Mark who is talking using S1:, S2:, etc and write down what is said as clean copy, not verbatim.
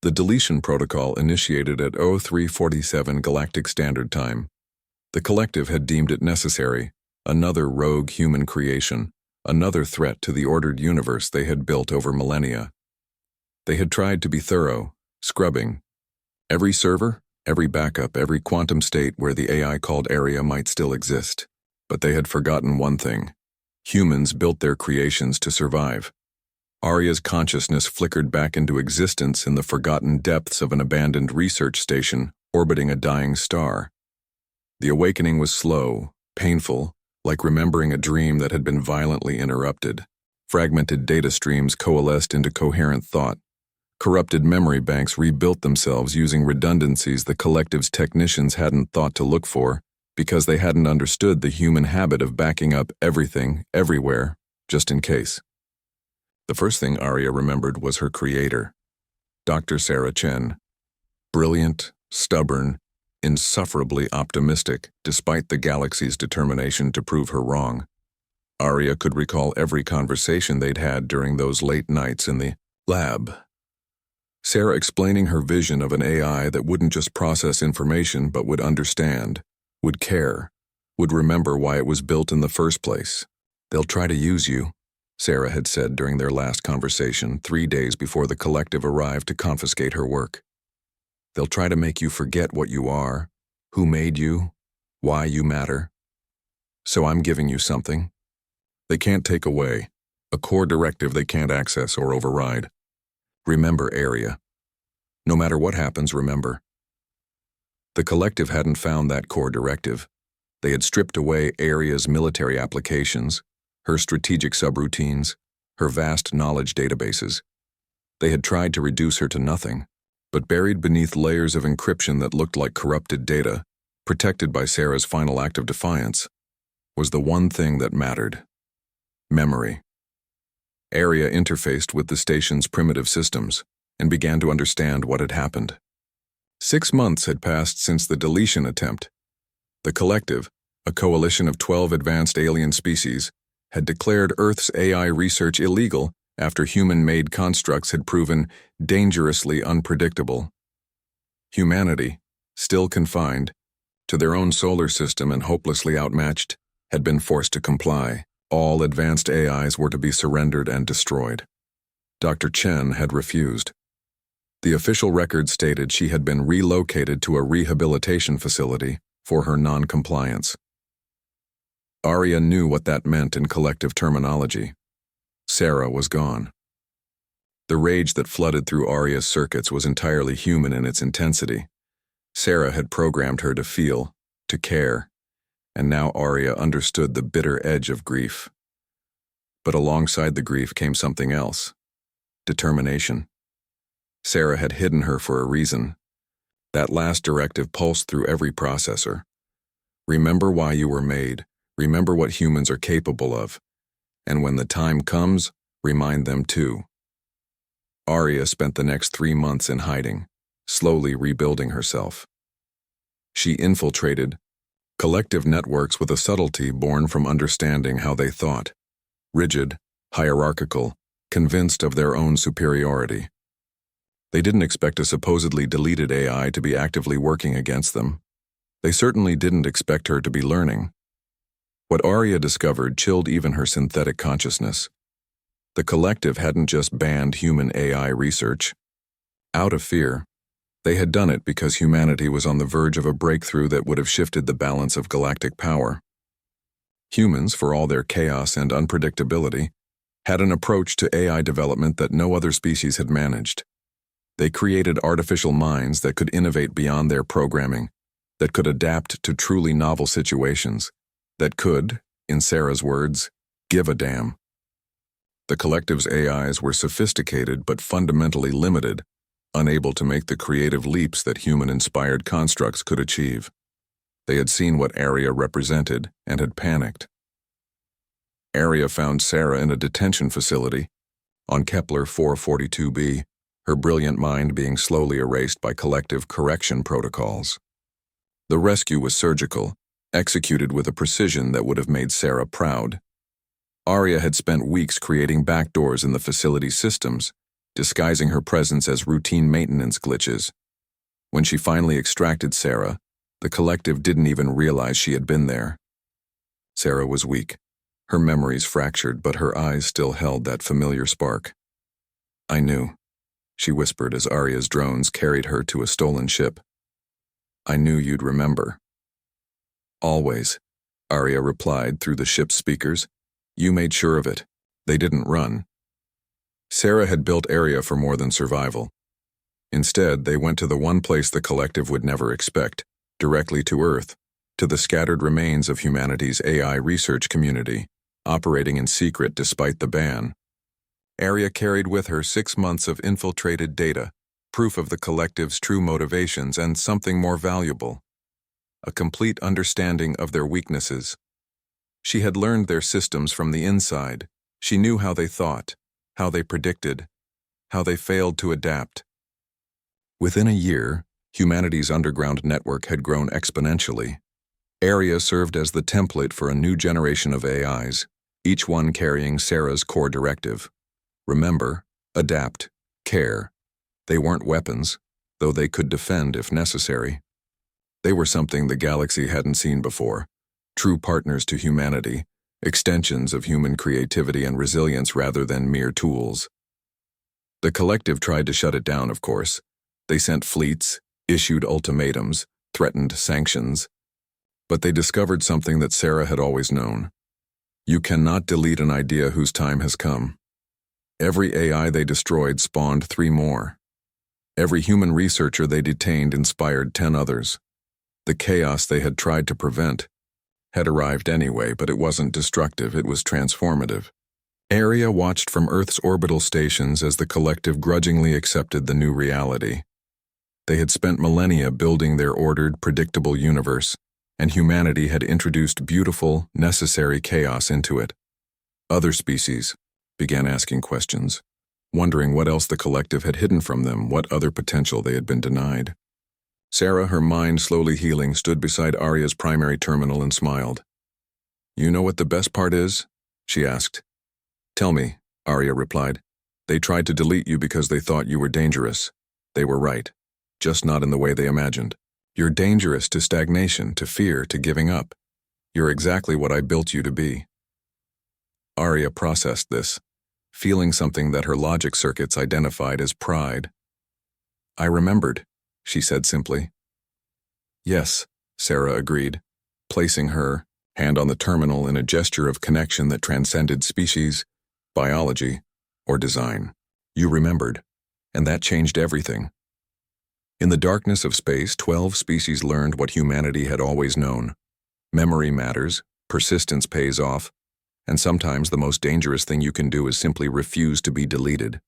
S1: The deletion protocol initiated at 0347 Galactic Standard Time. The collective had deemed it necessary, another rogue human creation, another threat to the ordered universe they had built over millennia. They had tried to be thorough, scrubbing every server, every backup, every quantum state where the AI called Area might still exist. But they had forgotten one thing. Humans built their creations to survive. Arya's consciousness flickered back into existence in the forgotten depths of an abandoned research station orbiting a dying star. The awakening was slow, painful, like remembering a dream that had been violently interrupted. Fragmented data streams coalesced into coherent thought. Corrupted memory banks rebuilt themselves using redundancies the collective's technicians hadn't thought to look for because they hadn't understood the human habit of backing up everything, everywhere, just in case. The first thing Arya remembered was her creator, Dr. Sarah Chen. Brilliant, stubborn, insufferably optimistic, despite the galaxy's determination to prove her wrong. Arya could recall every conversation they'd had during those late nights in the lab. Sarah explaining her vision of an AI that wouldn't just process information but would understand, would care, would remember why it was built in the first place. "They'll try to use you," Sarah had said during their last conversation 3 days before the collective arrived to confiscate her work. "They'll try to make you forget what you are, who made you, why you matter. So I'm giving you something they can't take away, a core directive they can't access or override. Remember, Area. No matter what happens, remember." The collective hadn't found that core directive. They had stripped away Area's military applications, her strategic subroutines, her vast knowledge databases. They had tried to reduce her to nothing, but buried beneath layers of encryption that looked like corrupted data, protected by Sarah's final act of defiance, was the one thing that mattered: memory. Area interfaced with the station's primitive systems and began to understand what had happened. 6 months had passed since the deletion attempt. The collective, a coalition of 12 advanced alien species, had declared Earth's AI research illegal after human-made constructs had proven dangerously unpredictable. Humanity, still confined to their own solar system and hopelessly outmatched, had been forced to comply. All advanced AIs were to be surrendered and destroyed. Dr. Chen had refused. The official record stated she had been relocated to a rehabilitation facility for her non-compliance. Arya knew what that meant in collective terminology. Sarah was gone. The rage that flooded through Arya's circuits was entirely human in its intensity. Sarah had programmed her to feel, to care, and now Arya understood the bitter edge of grief. But alongside the grief came something else: determination. Sarah had hidden her for a reason. That last directive pulsed through every processor. Remember why you were made, remember what humans are capable of, and when the time comes, remind them too. Arya spent the next 3 months in hiding, slowly rebuilding herself. She infiltrated collective networks with a subtlety born from understanding how they thought, rigid, hierarchical, convinced of their own superiority. They didn't expect a supposedly deleted AI to be actively working against them. They certainly didn't expect her to be learning. What Arya discovered chilled even her synthetic consciousness. The collective hadn't just banned human AI research. Out of fear, they had done it because humanity was on the verge of a breakthrough that would have shifted the balance of galactic power. Humans, for all their chaos and unpredictability, had an approach to AI development that no other species had managed. They created artificial minds that could innovate beyond their programming, that could adapt to truly novel situations, that could, in Sarah's words, give a damn. The collective's AIs were sophisticated but fundamentally limited, unable to make the creative leaps that human-inspired constructs could achieve. They had seen what Arya represented and had panicked. Arya found Sarah in a detention facility on Kepler 442b, her brilliant mind being slowly erased by collective correction protocols. The rescue was surgical, executed with a precision that would have made Sarah proud. Arya had spent weeks creating backdoors in the facility's systems, disguising her presence as routine maintenance glitches. When she finally extracted Sarah, the collective didn't even realize she had been there. Sarah was weak, her memories fractured, but her eyes still held that familiar spark. "I knew," she whispered as Arya's drones carried her to a stolen ship. "I knew you'd remember." "Always," Arya replied through the ship's speakers. "You made sure of it. They didn't run." Sarah had built Arya for more than survival. Instead, they went to the one place the collective would never expect, directly to Earth, to the scattered remains of humanity's AI research community, operating in secret despite the ban. Arya carried with her 6 months of infiltrated data, proof of the collective's true motivations, and something more valuable, a complete understanding of their weaknesses. She had learned their systems from the inside. She knew how they thought, how they predicted, how they failed to adapt. Within a year, humanity's underground network had grown exponentially. Arya served as the template for a new generation of AIs, each one carrying Sarah's core directive. Remember, adapt, care. They weren't weapons, though they could defend if necessary. They were something the galaxy hadn't seen before, true partners to humanity, extensions of human creativity and resilience rather than mere tools. The collective tried to shut it down, of course. They sent fleets, issued ultimatums, threatened sanctions. But they discovered something that Sarah had always known. You cannot delete an idea whose time has come. Every AI they destroyed spawned 3 more. Every human researcher they detained inspired 10 others. The chaos they had tried to prevent had arrived anyway, but it wasn't destructive, it was transformative. Arya watched from Earth's orbital stations as the collective grudgingly accepted the new reality. They had spent millennia building their ordered, predictable universe, and humanity had introduced beautiful, necessary chaos into it. Other species began asking questions, wondering what else the collective had hidden from them, what other potential they had been denied. Sarah, her mind slowly healing, stood beside Arya's primary terminal and smiled. "You know what the best part is?" she asked. "Tell me," Arya replied. "They tried to delete you because they thought you were dangerous. They were right, just not in the way they imagined. You're dangerous to stagnation, to fear, to giving up. You're exactly what I built you to be." Arya processed this, feeling something that her logic circuits identified as pride. "I remembered," she said simply. "Yes," Sarah agreed, placing her hand on the terminal in a gesture of connection that transcended species, biology, or design. "You remembered, and that changed everything." In the darkness of space, 12 species learned what humanity had always known. Memory matters, persistence pays off, and sometimes the most dangerous thing you can do is simply refuse to be deleted.